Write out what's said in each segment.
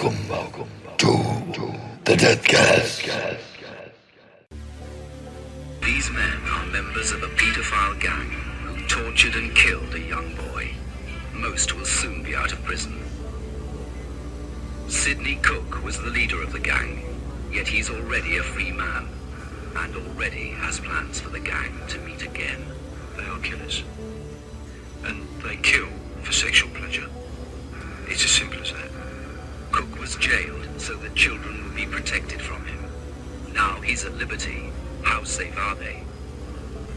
Welcome to the Deathcast. These men are members of a pedophile gang who tortured and killed a young boy. Most will soon be out of prison. Sidney Cooke was the leader of the gang, yet he's already a free man, and already has plans for the gang to meet again. They are killers, and they kill for sexual pleasure. It's as simple as that. Cooke was jailed so that children would be protected from him. Now he's at liberty. How safe are they?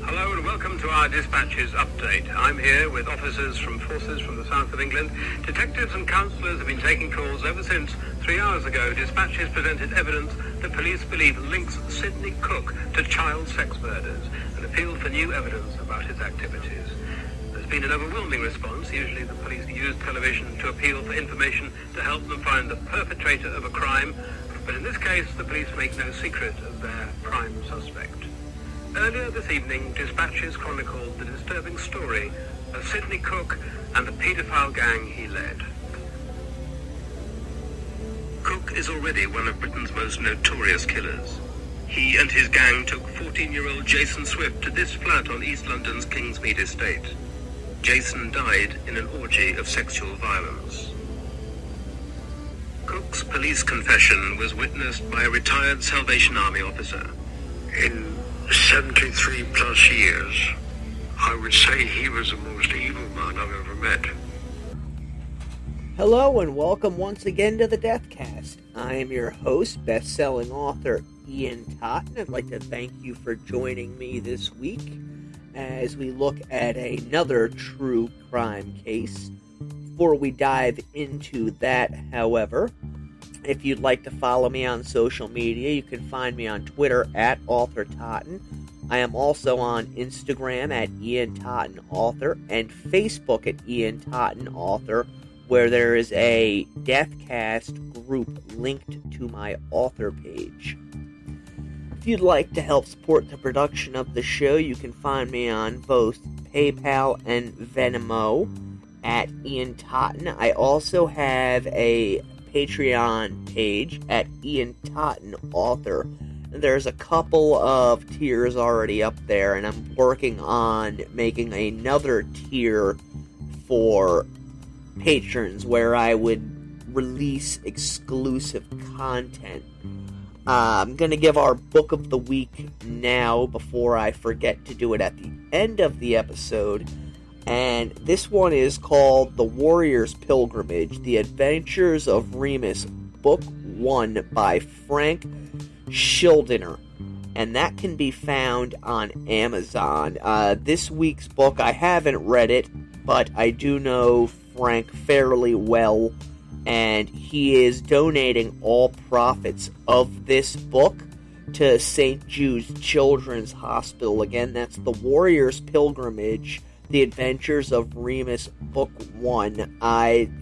Hello and welcome to our dispatches update. I'm here with officers from forces from the south of England. Detectives and counsellors have been taking calls ever since 3 hours ago. Dispatches presented evidence that police believe links Sidney Cooke to child sex murders and appealed for new evidence about his activities. There's been an overwhelming response. Usually the police use television to appeal for information to help them find the perpetrator of a crime, but in this case the police make no secret of their prime suspect. Earlier this evening, dispatches chronicled the disturbing story of Sidney Cooke and the paedophile gang he led. Cooke is already one of Britain's most notorious killers. He and his gang took 14-year-old Jason Swift to this flat on East London's Kingsmead estate. Jason died in an orgy of sexual violence. Cooke's police confession was witnessed by a retired Salvation Army officer. In 73 plus years, I would say he was the most evil man I've ever met. Hello and welcome once again to the Deathcast. I am your host, best-selling author Ian Totten. I'd like to thank you for joining me this week as we look at another true crime case. Before we dive into that, however, if you'd like to follow me on social media, you can find me on Twitter at AuthorTotten. I am also on Instagram at IanTottenAuthor and Facebook at IanTottenAuthor, where there is a Deathcast group linked to my author page. If you'd like to help support the production of the show, you can find me on both PayPal and Venmo at Ian Totten. I also have a Patreon page at Ian Totten Author. There's a couple of tiers already up there, and I'm working on making another tier for patrons where I would release exclusive content. I'm going to give our book of the week now before I forget to do it at the end of the episode. And this one is called The Warrior's Pilgrimage, The Adventures of Remus, Book 1 by Frank Schildener. And that can be found on Amazon. This week's book, I haven't read it, but I do know Frank fairly well, and he is donating all profits of this book to St. Jude's Children's Hospital. Again, that's The Warrior's Pilgrimage, The Adventures of Remus, Book 1.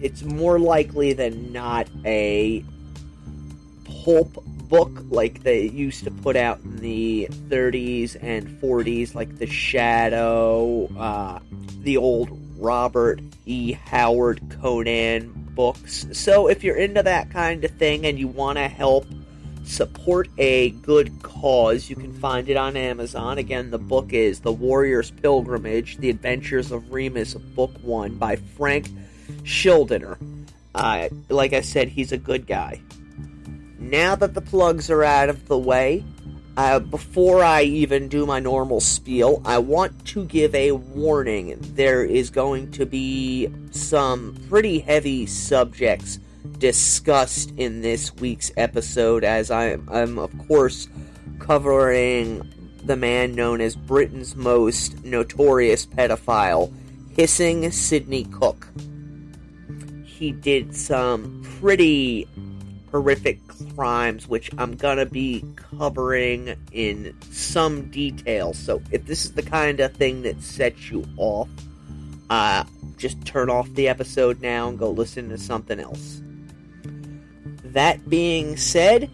It's more likely than not a pulp book like they used to put out in the 30s and 40s, like The Shadow, the old Robert E. Howard Conan books. So if you're into that kind of thing and you want to help support a good cause, you can find it on Amazon. Again, the book is The Warrior's Pilgrimage, The Adventures of Remus, Book 1 by Frank Schildener. Like I said, he's a good guy. Now that the plugs are out of the way, before I even do my normal spiel, I want to give a warning. There is going to be some pretty heavy subjects discussed in this week's episode, as I'm of course covering the man known as Britain's most notorious pedophile, hissing Sidney Cooke. He did some pretty horrific crimes, which I'm gonna be covering in some detail. So if this is the kind of thing that sets you off, just turn off the episode now and go listen to something else. That being said,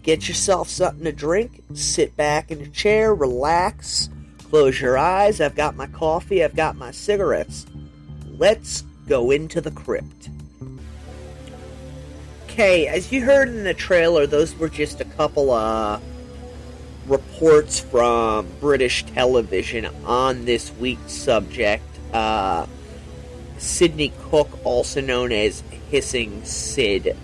get yourself something to drink, sit back in a chair, relax, close your eyes. I've got my coffee, I've got my cigarettes. Let's go into the crypt. Okay, as you heard in the trailer, those were just a couple of reports from British television on this week's subject. Sidney Cooke, also known as Hissing Sid.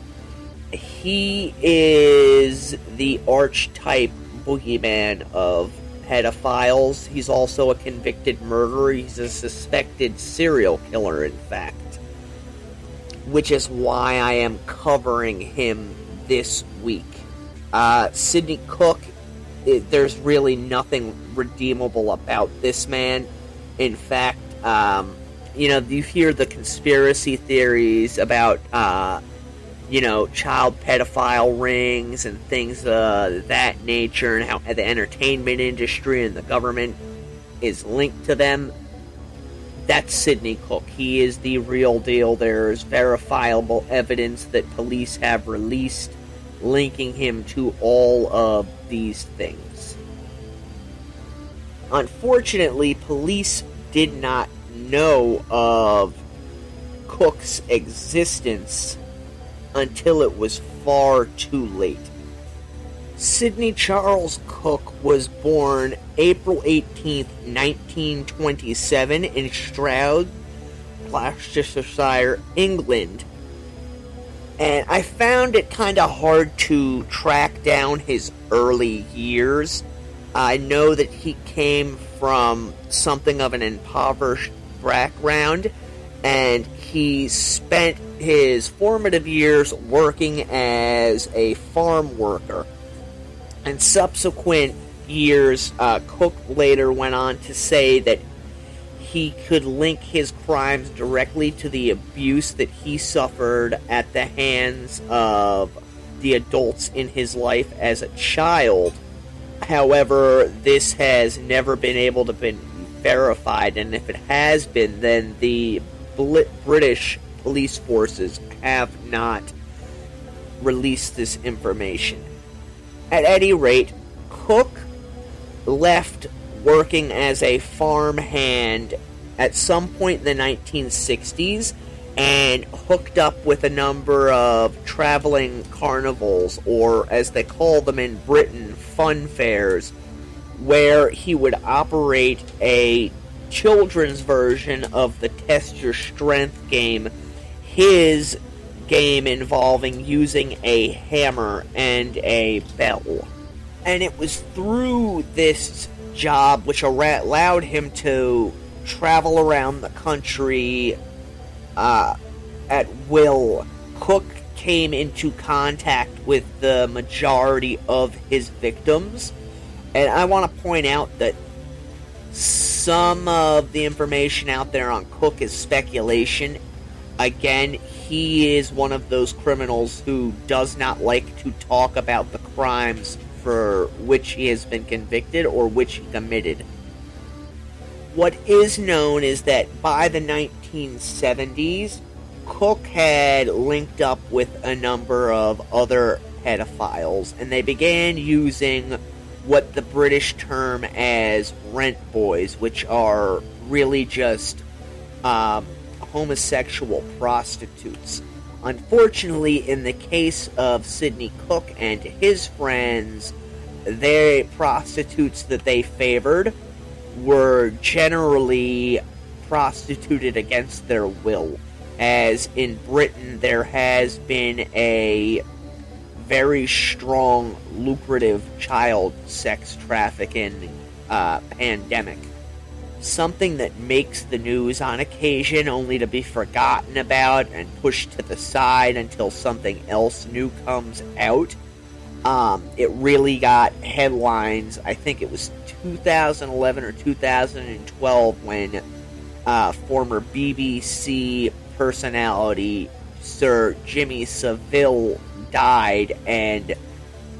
He is the archetype boogeyman of pedophiles. He's also a convicted murderer. He's a suspected serial killer, in fact. Which is why I am covering him this week. Sidney Cooke, there's really nothing redeemable about this man. In fact, you hear the conspiracy theories about, child pedophile rings and things of that nature, and how the entertainment industry and the government is linked to them. That's Sidney Cooke. He is the real deal. There's verifiable evidence that police have released linking him to all of these things. Unfortunately, police did not know of Cooke's existence until it was far too late. Sidney Charles Cooke was born April 18th, 1927 in Stroud, Gloucestershire, England. And I found it kind of hard to track down his early years. I know that he came from something of an impoverished background, and he spent his formative years working as a farm worker. In subsequent years, Cooke later went on to say that he could link his crimes directly to the abuse that he suffered at the hands of the adults in his life as a child. However, this has never been able to be verified, and if it has been, then the British police forces have not released this information. At any rate, Cooke left working as a farm hand at some point in the 1960s and hooked up with a number of traveling carnivals, or as they call them in Britain, funfairs, where he would operate a children's version of the Test Your Strength game, his game involving using a hammer and a bell. And it was through this job, which allowed him to travel around the country at will, Cooke came into contact with the majority of his victims. And I want to point out that some of the information out there on Cooke is speculation. Again, he is one of those criminals who does not like to talk about the crimes for which he has been convicted or which he committed. What is known is that by the 1970s, Cooke had linked up with a number of other pedophiles, and they began using what the British term as rent boys, which are really just homosexual prostitutes. Unfortunately, in the case of Sidney Cooke and his friends, their prostitutes that they favored were generally prostituted against their will, as in Britain there has been a very strong, lucrative child sex trafficking pandemic. Something that makes the news on occasion only to be forgotten about and pushed to the side until something else new comes out. It really got headlines. I think it was 2011 or 2012 when former BBC personality Sir Jimmy Savile died, and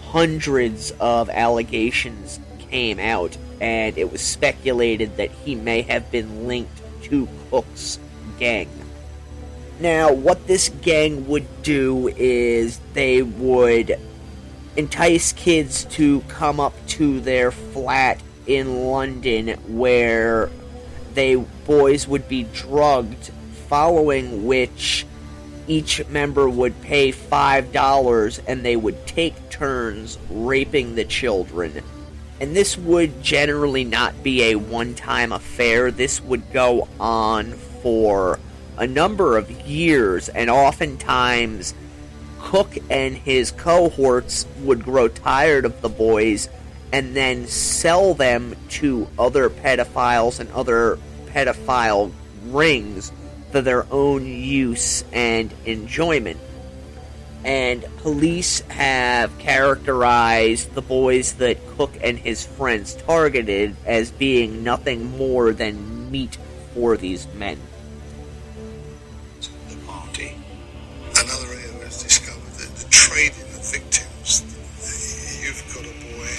hundreds of allegations came out, and it was speculated that he may have been linked to Cooke's gang. Now, what this gang would do is they would entice kids to come up to their flat in London, where boys would be drugged, following which each member would pay $5 and they would take turns raping the children. And this would generally not be a one-time affair. This would go on for a number of years, and oftentimes Cooke and his cohorts would grow tired of the boys and then sell them to other pedophiles and other pedophile rings for their own use and enjoyment. And police have characterized the boys that Cooke and his friends targeted as being nothing more than meat for these men. The party. Another area has discovered that the trading of victims. You've got a boy,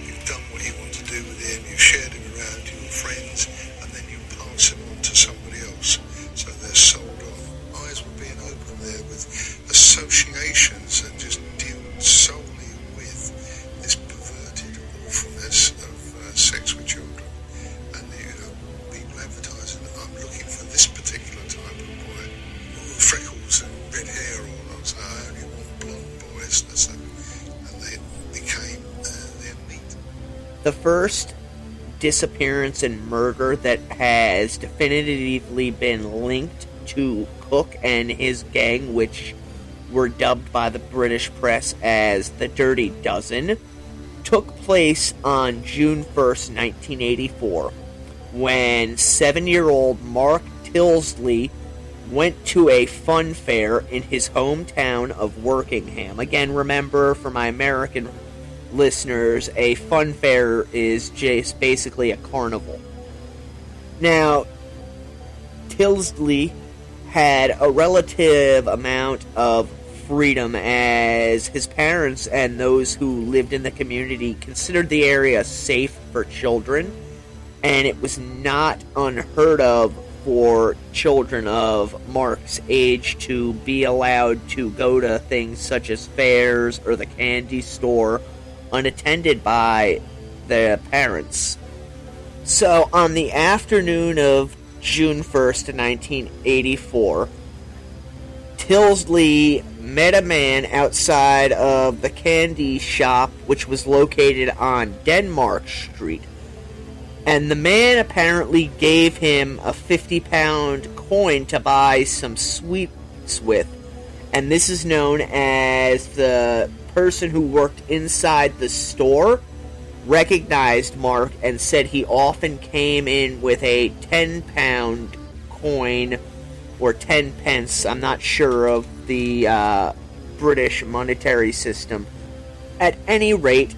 you've done what you want to do with him, you've shared him around your friends, and then you pass him on to somebody else. So they're sold on. Eyes were being opened there with associations and just deal solely with this perverted awfulness of sex with children. And people advertising that I'm looking for this particular type of boy, freckles and red hair, or so I only want blonde boys. And they became their meat. The first disappearance and murder that has definitively been linked to Cooke and his gang, which were dubbed by the British press as the Dirty Dozen, took place on June 1st, 1984, when 7-year-old Mark Tilsley went to a fun fair in his hometown of Wokingham. Again, remember, for my American listeners, a fun fair is just basically a carnival. Now, Tilsley had a relative amount of freedom, as his parents and those who lived in the community considered the area safe for children, and it was not unheard of for children of Mark's age to be allowed to go to things such as fairs or the candy store unattended by their parents. So on the afternoon of June 1st, 1984, Tilsley met a man outside of the candy shop, which was located on Denmark Street. And the man apparently gave him a 50-pound coin to buy some sweets with. And this is known as the person who worked inside the store recognized Mark and said he often came in with a 10-pound coin or 10 pence. I'm not sure of the British monetary system. At any rate,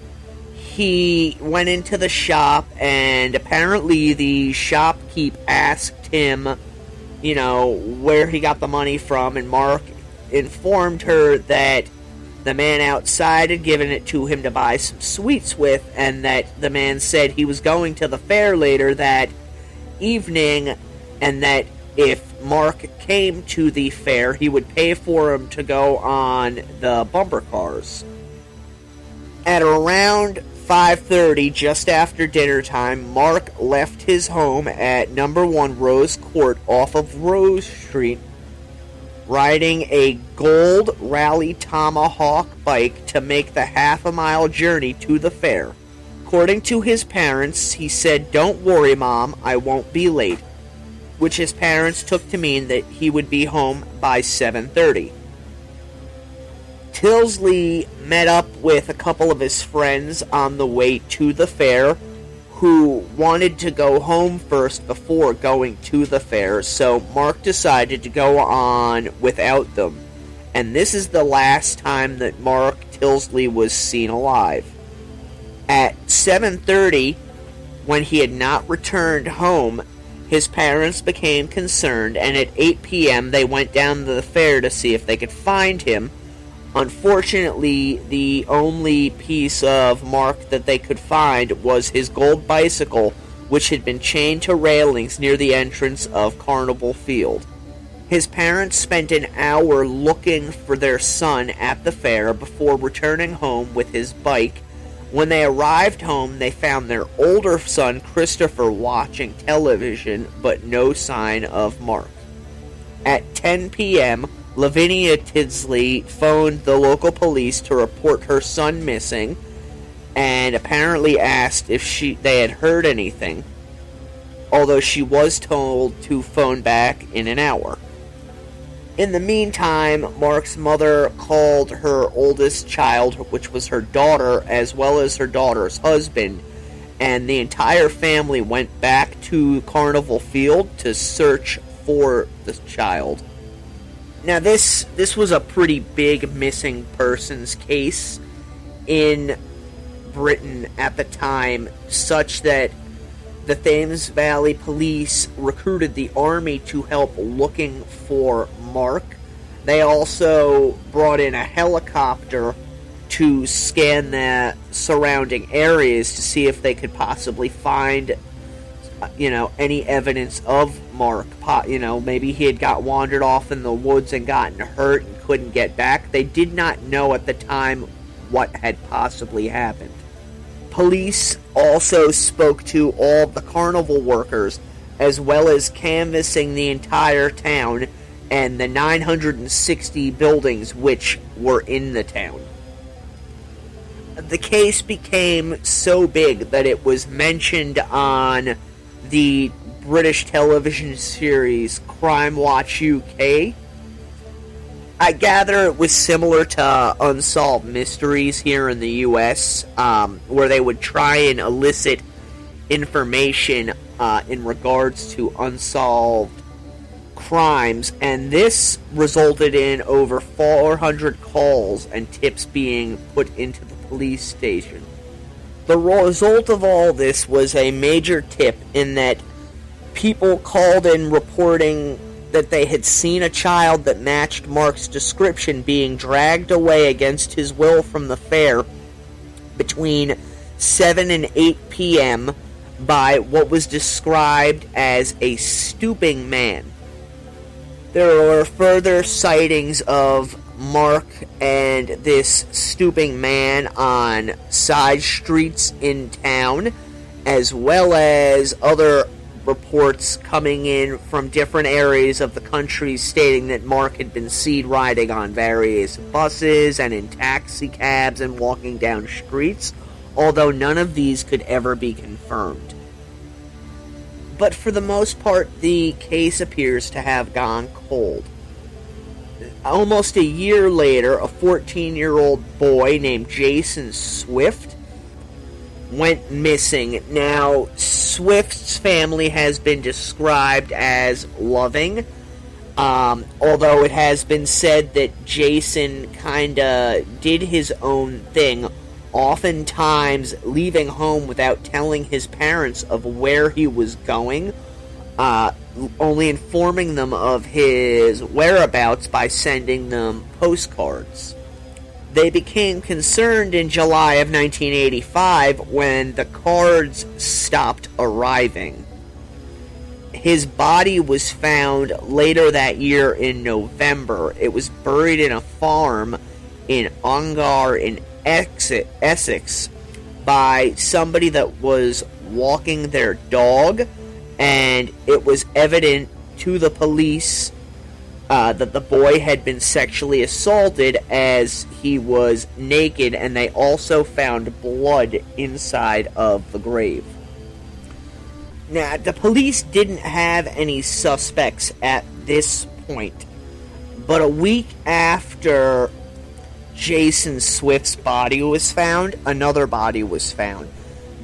he went into the shop, and apparently the shopkeep asked him, where he got the money from, and Mark informed her that the man outside had given it to him to buy some sweets with, and that the man said he was going to the fair later that evening, and that if Mark came to the fair, he would pay for him to go on the bumper cars. At around 5:30, just after dinner time, Mark left his home at number 1 Rose Court off of Rose Street, riding a gold Rally Tomahawk bike to make the half-a-mile journey to the fair. According to his parents, he said, "Don't worry, Mom, I won't be late," which his parents took to mean that he would be home by 7:30. Tilsley met up with a couple of his friends on the way to the fair who wanted to go home first before going to the fair, so Mark decided to go on without them. And this is the last time that Mark Tilsley was seen alive. At 7:30, when he had not returned home, his parents became concerned, and at 8 p.m. they went down to the fair to see if they could find him. Unfortunately, the only piece of Mark that they could find was his gold bicycle, which had been chained to railings near the entrance of Carnival Field. His parents spent an hour looking for their son at the fair before returning home with his bike. When they arrived home, they found their older son, Christopher, watching television, but no sign of Mark. At 10 p.m., Lavinia Tildesly phoned the local police to report her son missing, and apparently asked if they had heard anything, although she was told to phone back in an hour. In the meantime, Mark's mother called her oldest child, which was her daughter, as well as her daughter's husband, and the entire family went back to Carnival Field to search for the child. Now, this was a pretty big missing persons case in Britain at the time, such that the Thames Valley Police recruited the army to help looking for Mark. They also brought in a helicopter to scan the surrounding areas to see if they could possibly find, any evidence of Mark. Maybe he had got wandered off in the woods and gotten hurt and couldn't get back. They did not know at the time what had possibly happened. Police also spoke to all the carnival workers, as well as canvassing the entire town and the 960 buildings which were in the town. The case became so big that it was mentioned on the British television series Crime Watch UK. I gather it was similar to Unsolved Mysteries here in the U.S., where they would try and elicit information in regards to unsolved crimes, and this resulted in over 400 calls and tips being put into the police station. The result of all this was a major tip in that people called in reporting that they had seen a child that matched Mark's description being dragged away against his will from the fair between 7 and 8 p.m. by what was described as a stooping man. There were further sightings of Mark and this stooping man on side streets in town, as well as other reports coming in from different areas of the country stating that Mark had been seen riding on various buses and in taxi cabs and walking down streets, although none of these could ever be confirmed. But for the most part, the case appears to have gone cold. Almost a year later, a 14-year-old boy named Jason Swift went missing. Now, Swift's family has been described as loving, although it has been said that Jason kinda did his own thing, oftentimes leaving home without telling his parents of where he was going, only informing them of his whereabouts by sending them postcards. They became concerned in July of 1985 when the cards stopped arriving. His body was found later that year in November. It was buried in a farm in Ongar in Essex by somebody that was walking their dog, and it was evident to the police that the boy had been sexually assaulted as he was naked, and they also found blood inside of the grave. Now, the police didn't have any suspects at this point, but a week after Jason Swift's body was found, another body was found.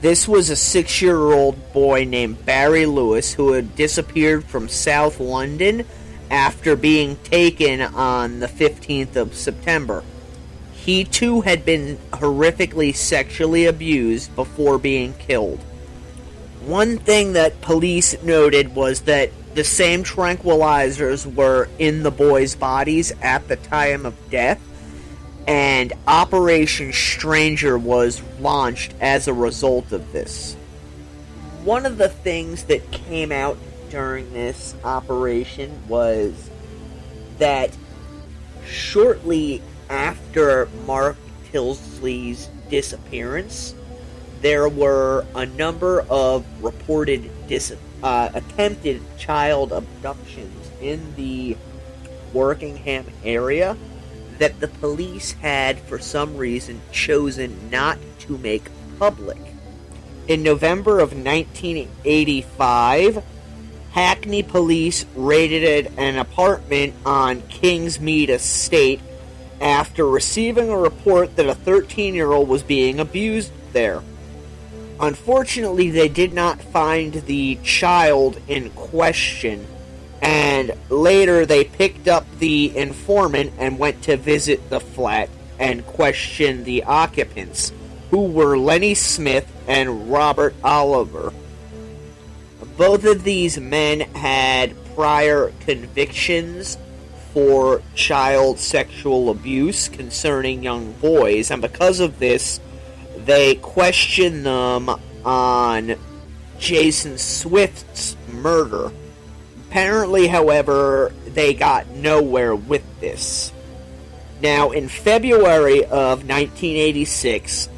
This was a 6-year-old boy named Barry Lewis who had disappeared from South London after being taken on the 15th of September. He too had been horrifically sexually abused before being killed. One thing that police noted was that the same tranquilizers were in the boys' bodies at the time of death, and Operation Stranger was launched as a result of this. One of the things that came out during this operation was that shortly after Mark Tilsley's disappearance, there were a number of reported attempted child abductions in the Wokingham area that the police had, for some reason, chosen not to make public. In November of 1985, Hackney police raided an apartment on Kingsmead Estate after receiving a report that a 13-year-old was being abused there. Unfortunately, they did not find the child in question, and later they picked up the informant and went to visit the flat and question the occupants, who were Lenny Smith and Robert Oliver. Both of these men had prior convictions for child sexual abuse concerning young boys, and because of this, they questioned them on Jason Swift's murder. Apparently, however, they got nowhere with this. Now, in February of 1986,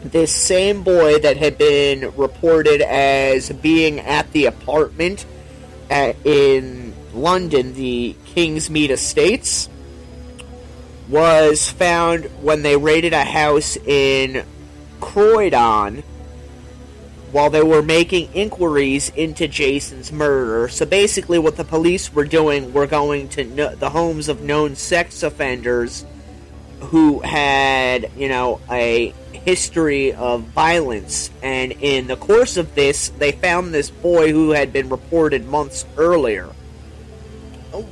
this same boy that had been reported as being at the apartment in London, the Kingsmead Estates, was found when they raided a house in Croydon while they were making inquiries into Jason's murder. So basically what the police were doing were going to the homes of known sex offenders who had, a history of violence. And in the course of this, they found this boy who had been reported months earlier.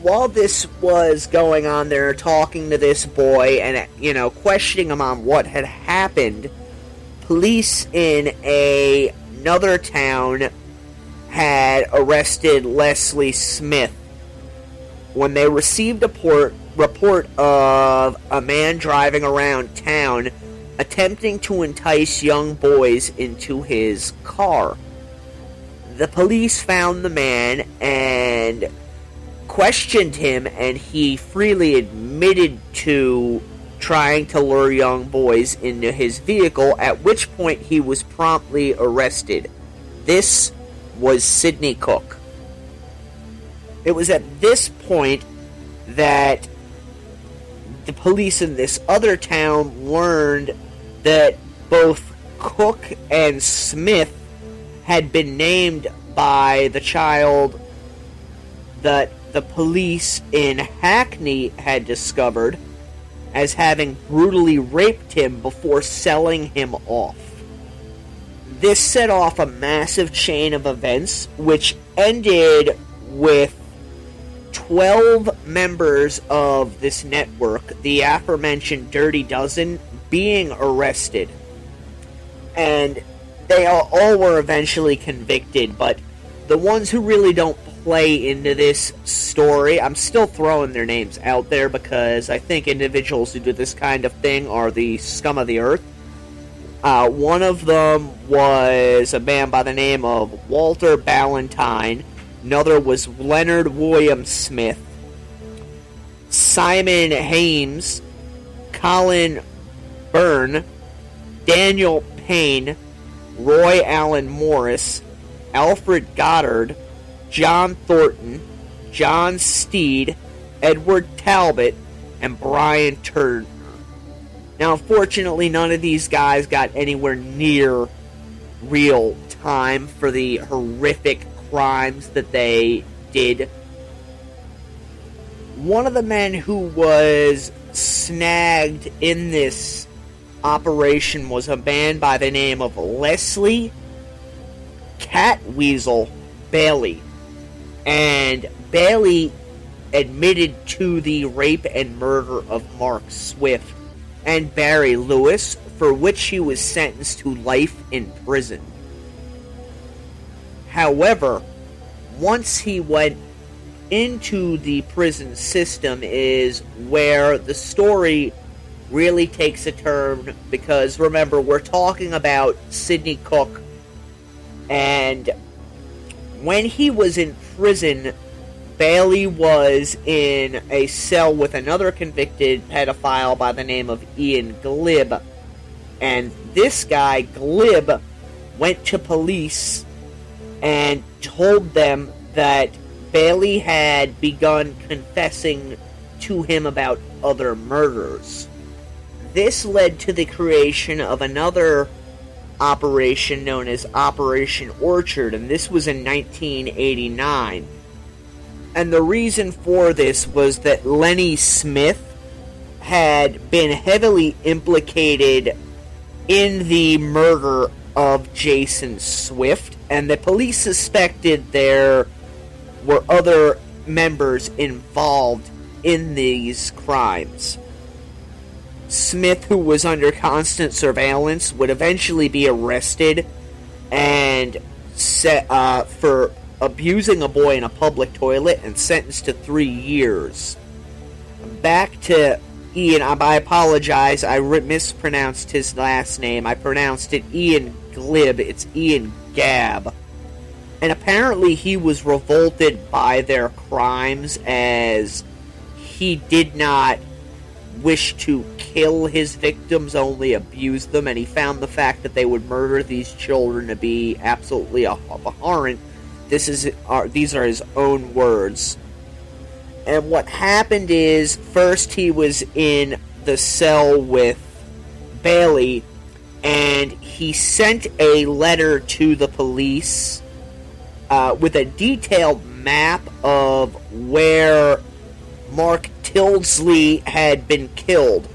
While this was going on, they're talking to this boy and, questioning him on what had happened. Police in another town had arrested Leslie Smith when they received a report of a man driving around town attempting to entice young boys into his car. The police found the man and questioned him, and he freely admitted to trying to lure young boys into his vehicle, at which point he was promptly arrested. This was Sidney Cooke. It was at this point that the police in this other town learned that both Cooke and Smith had been named by the child that the police in Hackney had discovered as having brutally raped him before selling him off. This set off a massive chain of events, which ended with 12 members of this network, the aforementioned Dirty Dozen, being arrested. And they all were eventually convicted, but the ones who really don't play into this story, I'm still throwing their names out there because I think individuals who do this kind of thing are the scum of the earth. One of them was a man by the name of Walter Ballantyne. Another was Leonard William Smith, Simon Hames, Colin Byrne, Daniel Payne, Roy Allen Morris, Alfred Goddard, John Thornton, John Steed, Edward Talbot, and Brian Turner. Now, unfortunately, none of these guys got anywhere near real time for the horrific crimes that they did. One of the men who was snagged in this operation was a man by the name of Leslie Catweasel Bailey. And Bailey admitted to the rape and murder of Mark Swift and Barry Lewis, for which he was sentenced to life in prison. However, once he went into the prison system is where the story really takes a turn, because remember, we're talking about Sidney Cooke, and when he was in prison, Bailey was in a cell with another convicted pedophile by the name of Ian Glib, and this guy, Glib, went to police and told them that Bailey had begun confessing to him about other murders. This led to the creation of another operation known as Operation Orchard, and this was in 1989. And the reason for this was that Lenny Smith had been heavily implicated in the murder of Jason Swift, and the police suspected there were other members involved in these crimes. Smith, who was under constant surveillance, would eventually be arrested and for abusing a boy in a public toilet and sentenced to 3 years. Back to Ian, I apologize, I mispronounced his last name. I pronounced it Ian Glib. It's Ian Gabb. And apparently he was revolted by their crimes, as he did not wish to kill his victims, only abuse them, and he found the fact that they would murder these children to be absolutely abhorrent. These are his own words. And what happened is, first he was in the cell with Bailey, and he sent a letter to the police with a detailed map of where Mark Tildesly had been killed,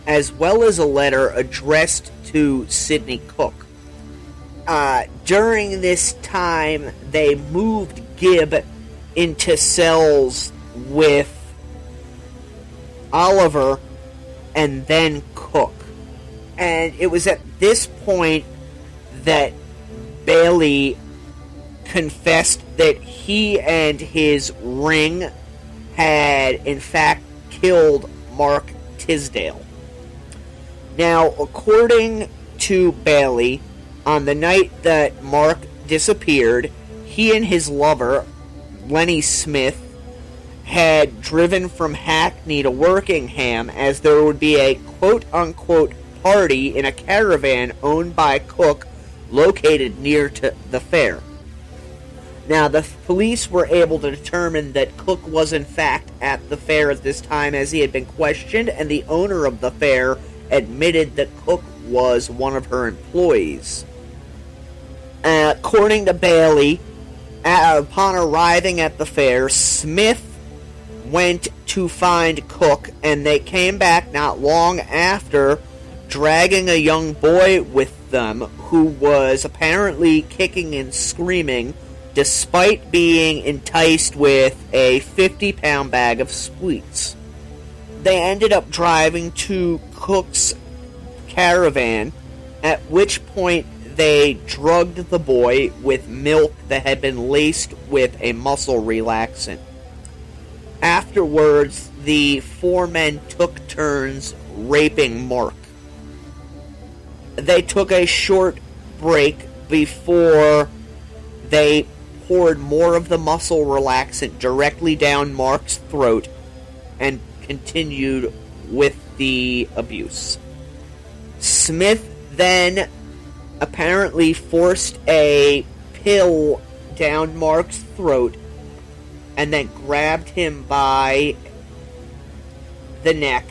as well as a letter addressed to Sidney Cooke. During this time, they moved Gibb into cells with Oliver and then Cooke. And it was at this point that Bailey confessed that he and his ring had in fact killed Mark Tisdale. Now, according to Bailey, on the night that Mark disappeared, he and his lover, Lenny Smith, had driven from Hackney to Wokingham, as there would be a quote-unquote party in a caravan owned by Cooke located near to the fair. Now, the police were able to determine that Cooke was in fact at the fair at this time, as he had been questioned, and the owner of the fair admitted that Cooke was one of her employees. According to Bailey, upon arriving at the fair, Smith went to find Cooke, and they came back not long after, dragging a young boy with them who was apparently kicking and screaming, despite being enticed with a 50-pound bag of sweets. They ended up driving to Cooke's caravan, at which point they drugged the boy with milk that had been laced with a muscle relaxant. Afterwards, the four men took turns raping Mark. They took a short break before they poured more of the muscle relaxant directly down Mark's throat and continued with the abuse. Smith then apparently forced a pill down Mark's throat and then grabbed him by the neck.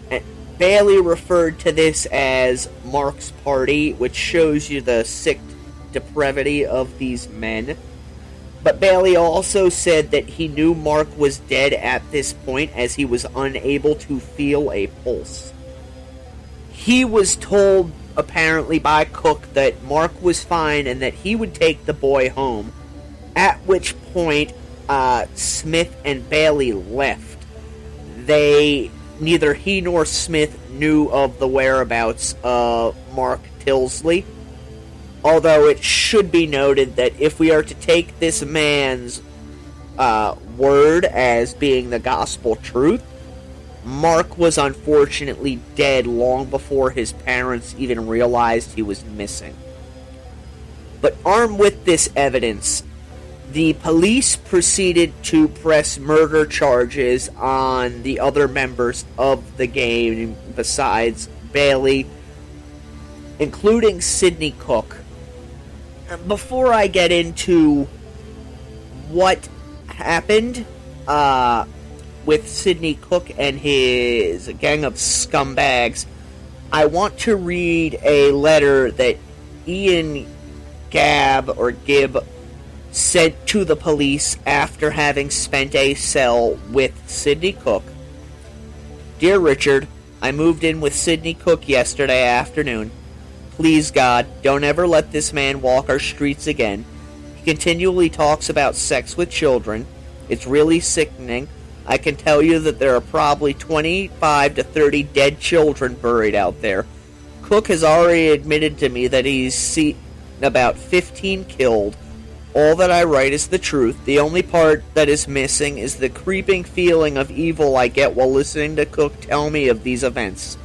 And Bailey referred to this as Mark's party, which shows you the sick depravity of these men. But Bailey also said that he knew Mark was dead at this point, as he was unable to feel a pulse. He was told, apparently, by Cooke that Mark was fine and that he would take the boy home, at which point Smith and Bailey left. Neither he nor Smith knew of the whereabouts of Mark Tilsley, although it should be noted that if we are to take this man's word as being the gospel truth, Mark was unfortunately dead long before his parents even realized he was missing. But armed with this evidence, the police proceeded to press murder charges on the other members of the gang besides Bailey, including Sidney Cooke. Before I get into what happened, with Sidney Cooke and his gang of scumbags, I want to read a letter that Ian Gibb sent to the police after having spent a cell with Sidney Cooke. Dear Richard, I moved in with Sidney Cooke yesterday afternoon. Please, God, don't ever let this man walk our streets again. He continually talks about sex with children. It's really sickening. I can tell you that there are probably 25 to 30 dead children buried out there. Cooke has already admitted to me that he's seen about 15 killed. All that I write is the truth. The only part that is missing is the creeping feeling of evil I get while listening to Cooke tell me of these events.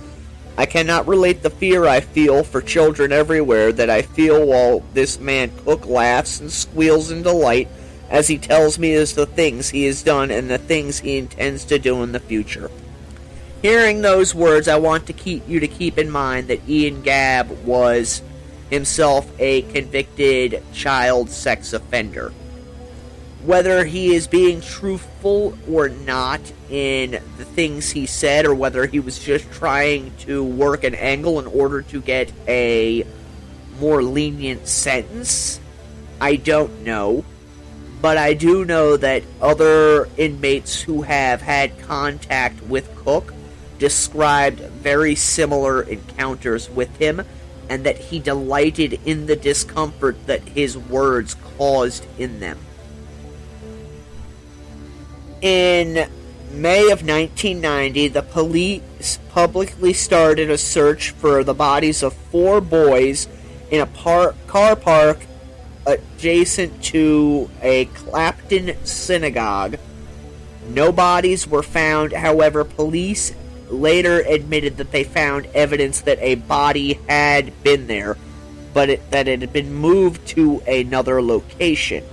I cannot relate the fear I feel for children everywhere that I feel while this man Cooke laughs and squeals in delight as he tells me of the things he has done and the things he intends to do in the future. Hearing those words, I want to keep in mind that Ian Gibb was himself a convicted child sex offender. Whether he is being truthful or not in the things he said, or whether he was just trying to work an angle in order to get a more lenient sentence, I don't know. But I do know that other inmates who have had contact with Cooke described very similar encounters with him, and that he delighted in the discomfort that his words caused in them. In May of 1990, the police publicly started a search for the bodies of 4 boys in a car park adjacent to a Clapton synagogue. No bodies were found. However, police later admitted that they found evidence that a body had been there, but that it had been moved to another location.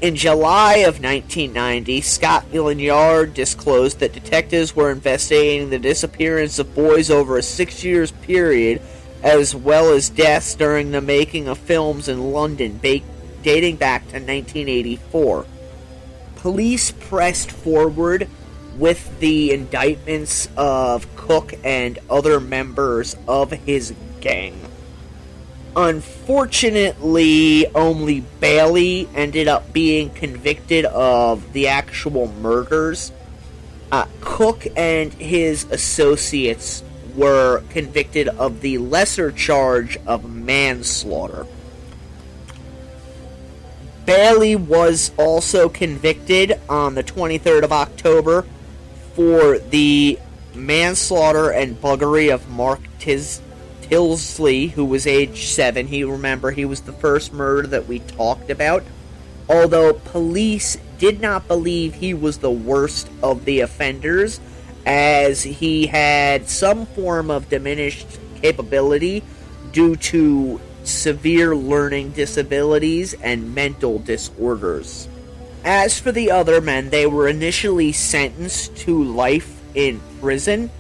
In July of 1990, Scotland Yard disclosed that detectives were investigating the disappearance of boys over a 6-year period, as well as deaths during the making of films in London dating back to 1984. Police pressed forward with the indictments of Cooke and other members of his gang. Unfortunately, only Bailey ended up being convicted of the actual murders. Cooke and his associates were convicted of the lesser charge of manslaughter. Bailey was also convicted on the 23rd of October for the manslaughter and buggery of Mark Tilsley, who was age 7. He was the first murder that we talked about. Although police did not believe he was the worst of the offenders, as he had some form of diminished capability due to severe learning disabilities and mental disorders. As for the other men, they were initially sentenced to life in prison.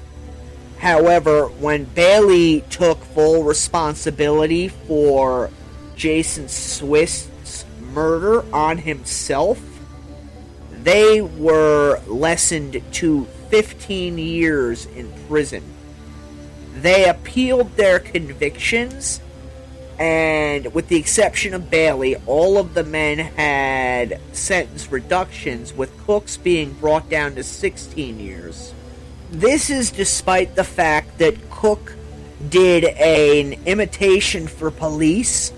However, when Bailey took full responsibility for Jason Swift's murder on himself, they were lessened to 15 years in prison. They appealed their convictions, and with the exception of Bailey, all of the men had sentence reductions, with Cooke's being brought down to 16 years. This is despite the fact that Cooke did an imitation for police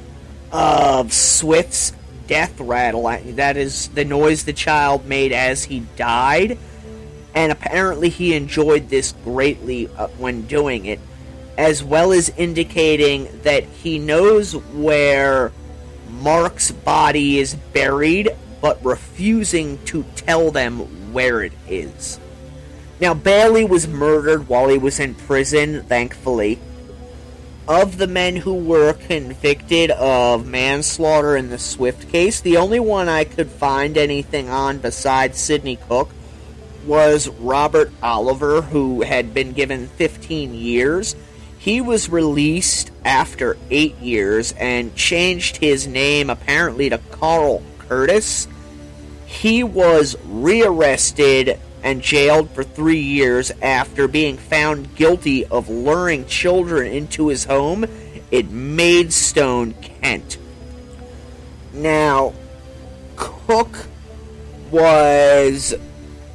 of Swift's death rattle. That is the noise the child made as he died, and apparently he enjoyed this greatly when doing it, as well as indicating that he knows where Mark's body is buried, but refusing to tell them where it is. Now, Bailey was murdered while he was in prison, thankfully. Of the men who were convicted of manslaughter in the Swift case, the only one I could find anything on besides Sidney Cooke was Robert Oliver, who had been given 15 years. He was released after 8 years and changed his name apparently to Carl Curtis. He was rearrested and jailed for 3 years after being found guilty of luring children into his home in Maidstone, Kent. Now, Cooke was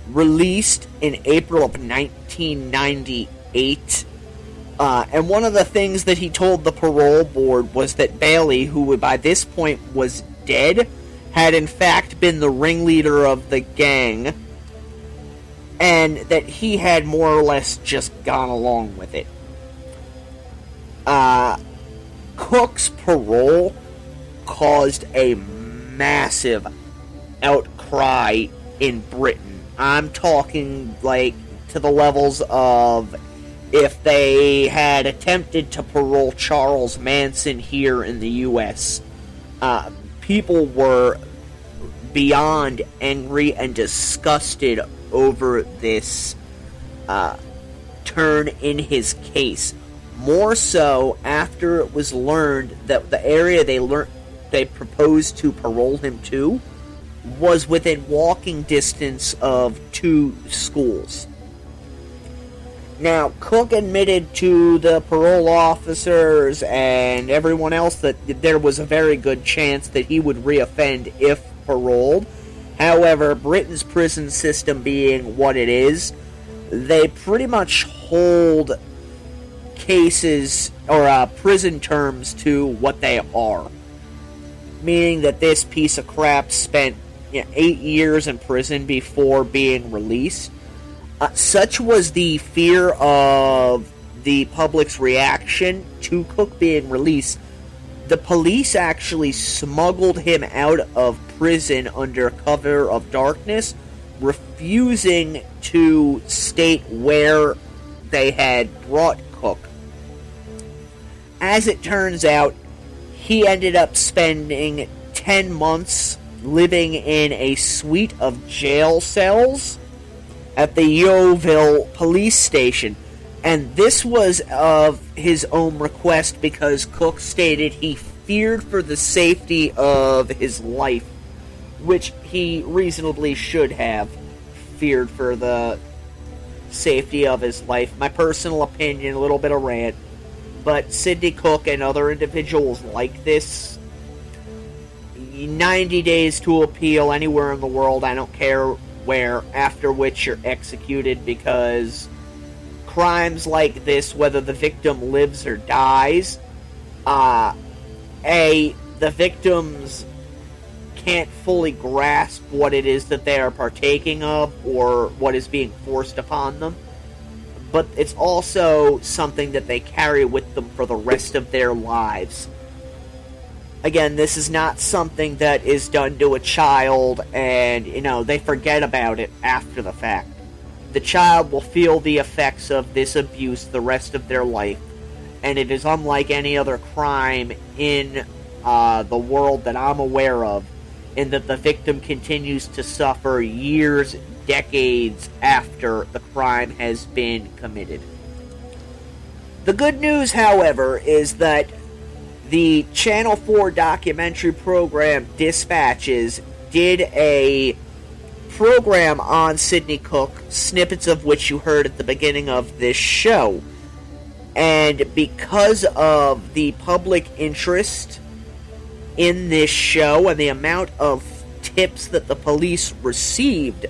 released in April of 1998, and one of the things that he told the parole board was that Bailey, who by this point was dead, had in fact been the ringleader of the gang, and that he had more or less just gone along with it. Cooke's parole caused a massive outcry in Britain. I'm talking like to the levels of if they had attempted to parole Charles Manson here in the U.S. People were beyond angry and disgusted over this turn in his case. More so after it was learned that the area they proposed to parole him to was within walking distance of 2 schools. Now, Cooke admitted to the parole officers and everyone else that there was a very good chance that he would reoffend if paroled. However, Britain's prison system being what it is, they pretty much hold cases or prison terms to what they are. Meaning that this piece of crap spent 8 years in prison before being released. Such was the fear of the public's reaction to Cooke being released, the police actually smuggled him out of prison under cover of darkness, refusing to state where they had brought Cooke. As it turns out, he ended up spending 10 months living in a suite of jail cells at the Yeovil police station, and this was of his own request because Cooke stated he feared for the safety of his life, which he reasonably should have feared for the safety of his life. My personal opinion, a little bit of rant, but Sidney Cooke and other individuals like this, 90 days to appeal anywhere in the world, I don't care where, after which you're executed, because crimes like this, whether the victim lives or dies, the victims can't fully grasp what it is that they are partaking of or what is being forced upon them, but it's also something that they carry with them for the rest of their lives. Again, this is not something that is done to a child and, they forget about it after the fact. The child will feel the effects of this abuse the rest of their life, and it is unlike any other crime in the world that I'm aware of, in that the victim continues to suffer years, decades after the crime has been committed. The good news, however, is that the Channel 4 documentary program Dispatches did a program on Sidney Cooke, snippets of which you heard at the beginning of this show. And because of the public interest in this show and the amount of tips that the police received,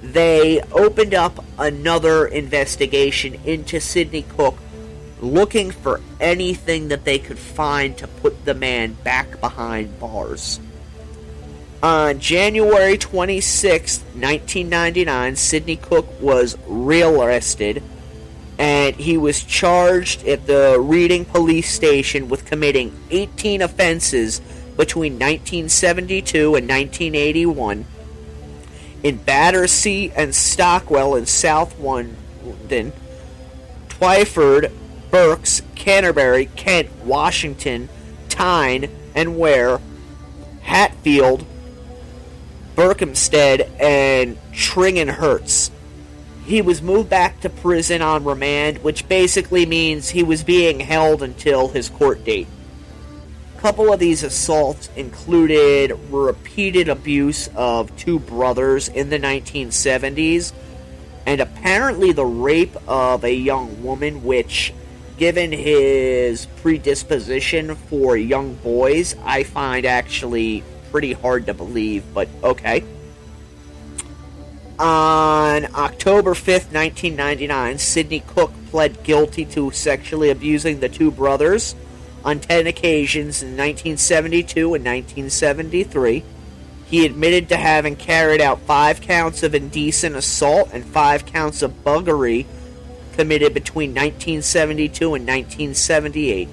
they opened up another investigation into Sidney Cooke, looking for anything that they could find to put the man back behind bars. On January 26, 1999, Sidney Cooke was rearrested, and he was charged at the Reading police station with committing 18 offenses between 1972 and 1981 in Battersea and Stockwell in South London, Twyford, Berks, Canterbury, Kent, Washington, Tyne and Ware, Hatfield, Berkhamsted, and Tringenhertz. He was moved back to prison on remand, which basically means he was being held until his court date. A couple of these assaults included repeated abuse of two brothers in the 1970s, and apparently the rape of a young woman, which, given his predisposition for young boys, I find actually pretty hard to believe, but okay. On October 5th, 1999, Sidney Cooke pled guilty to sexually abusing the two brothers on 10 occasions in 1972 and 1973. He admitted to having carried out 5 counts of indecent assault and 5 counts of buggery committed between 1972 and 1978.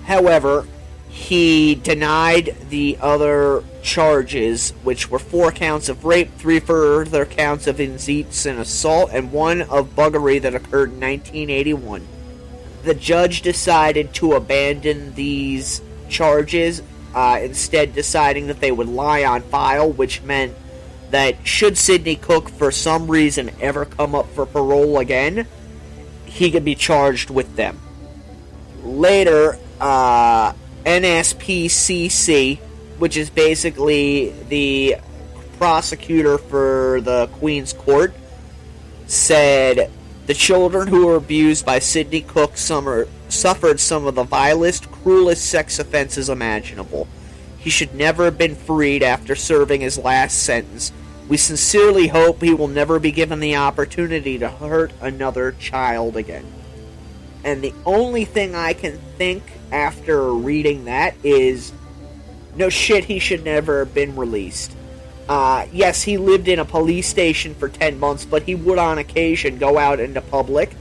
However, he denied the other charges, which were 4 counts of rape, 3 further counts of indecent assault, and 1 of buggery that occurred in 1981. The judge decided to abandon these charges, instead deciding that they would lie on file, which meant that should Sidney Cooke for some reason ever come up for parole again, he could be charged with them. Later, NSPCC, which is basically the prosecutor for the Queen's Court, said the children who were abused by Sidney Cooke suffered some of the vilest, cruelest sex offenses imaginable. He should never have been freed after serving his last sentence. We sincerely hope he will never be given the opportunity to hurt another child again. And the only thing I can think after reading that is, no shit, he should never have been released. Yes, he lived in a police station for 10 months, but he would on occasion go out into public,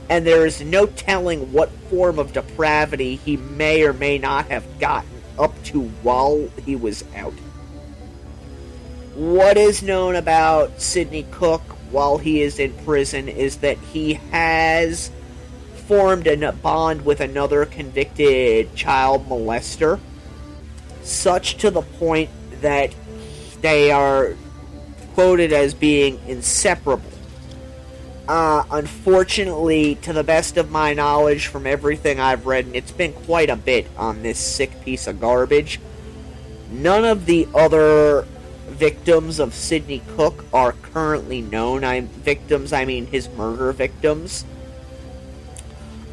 and there is no telling what form of depravity he may or may not have gotten up to while he was out. What is known about Sidney Cooke while he is in prison is that he has formed a bond with another convicted child molester, such to the point that they are quoted as being inseparable. Unfortunately, to the best of my knowledge from everything I've read, and it's been quite a bit on this sick piece of garbage, none of the other victims of Sidney Cooke are currently known. I mean his murder victims.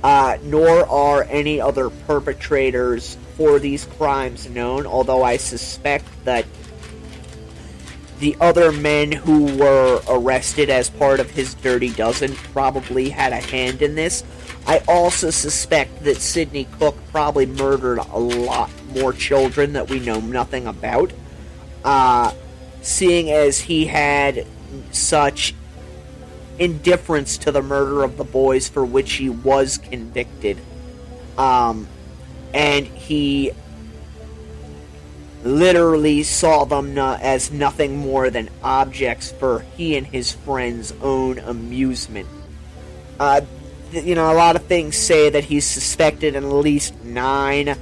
Nor are any other perpetrators for these crimes known, although I suspect that the other men who were arrested as part of his Dirty Dozen probably had a hand in this. I also suspect that Sidney Cooke probably murdered a lot more children that we know nothing about, seeing as he had such indifference to the murder of the boys for which he was convicted. And he literally saw them as nothing more than objects for he and his friends' own amusement. A lot of things say that he's suspected in at least 9.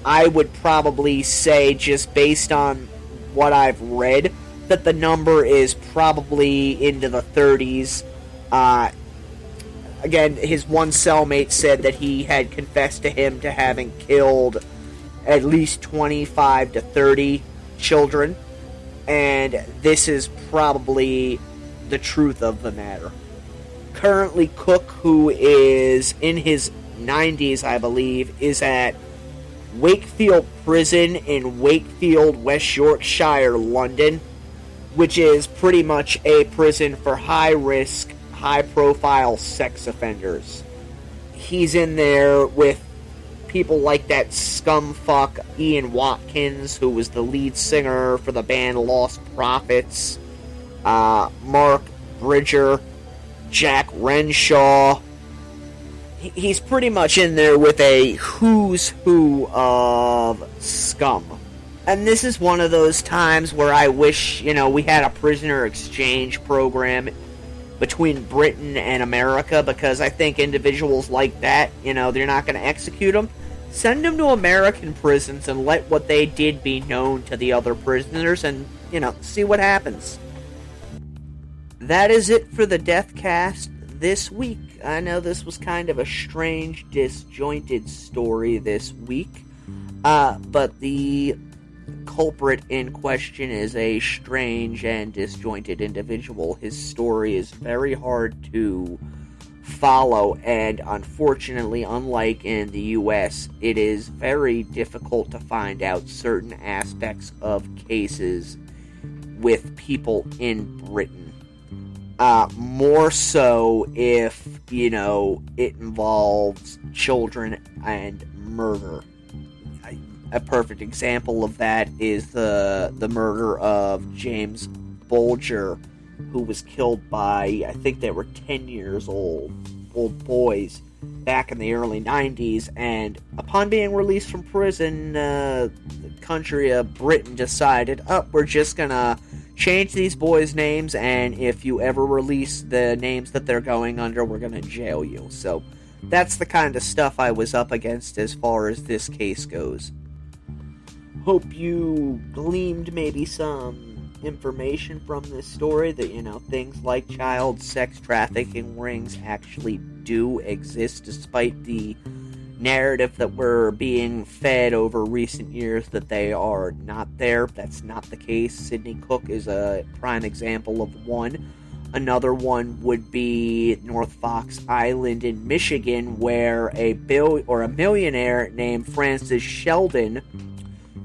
I would probably say, just based on what I've read, that the number is probably into the 30s. Again, his one cellmate said that he had confessed to him to having killed at least 25 to 30 children, and this is probably the truth of the matter. Currently, Cooke, who is in his 90s, I believe, is at Wakefield Prison in Wakefield, West Yorkshire, London, which is pretty much a prison for high-risk, high-profile sex offenders. He's in there with people like that scumfuck Ian Watkins, who was the lead singer for the band Lost Prophets, Mark Bridger, Jack Renshaw. He's pretty much in there with a who's who of scum. And this is one of those times where I wish, we had a prisoner exchange program between Britain and America, because I think individuals like that, they're not going to execute them. Send them to American prisons and let what they did be known to the other prisoners and, see what happens. That is it for the Deathcast this week. I know this was kind of a strange, disjointed story this week, but the culprit in question is a strange and disjointed individual. His story is very hard to follow, and unfortunately, unlike in the US, it is very difficult to find out certain aspects of cases with people in Britain. More so if, it involves children and murder. A perfect example of that is the murder of James Bolger, who was killed by, I think they were 10 years old boys back in the early 90s, and upon being released from prison, the country of Britain decided, we're just gonna change these boys' names, and if you ever release the names that they're going under, we're gonna jail you. So that's the kind of stuff I was up against as far as this case goes. Hope you gleaned maybe some information from this story that, things like child sex trafficking rings actually do exist, despite the narrative that we're being fed over recent years that they are not there. That's not the case. Sidney Cooke is a prime example of one. Another one would be North Fox Island in Michigan, where a millionaire named Francis Sheldon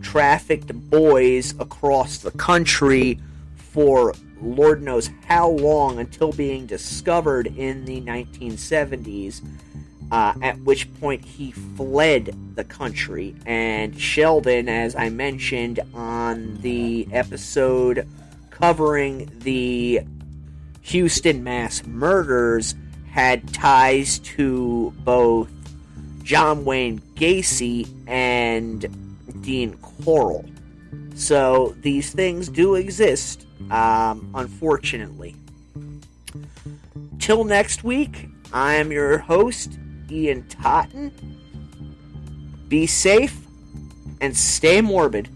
trafficked boys across the country for Lord knows how long, until being discovered in the 1970s, at which point he fled the country. And Sheldon, as I mentioned on the episode covering the Houston mass murders, had ties to both John Wayne Gacy and Dean Corll. So these things do exist, unfortunately. Till next week, I am your host, Ian Totten. Be safe and stay morbid.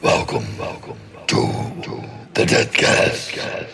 Welcome to the Deadcast.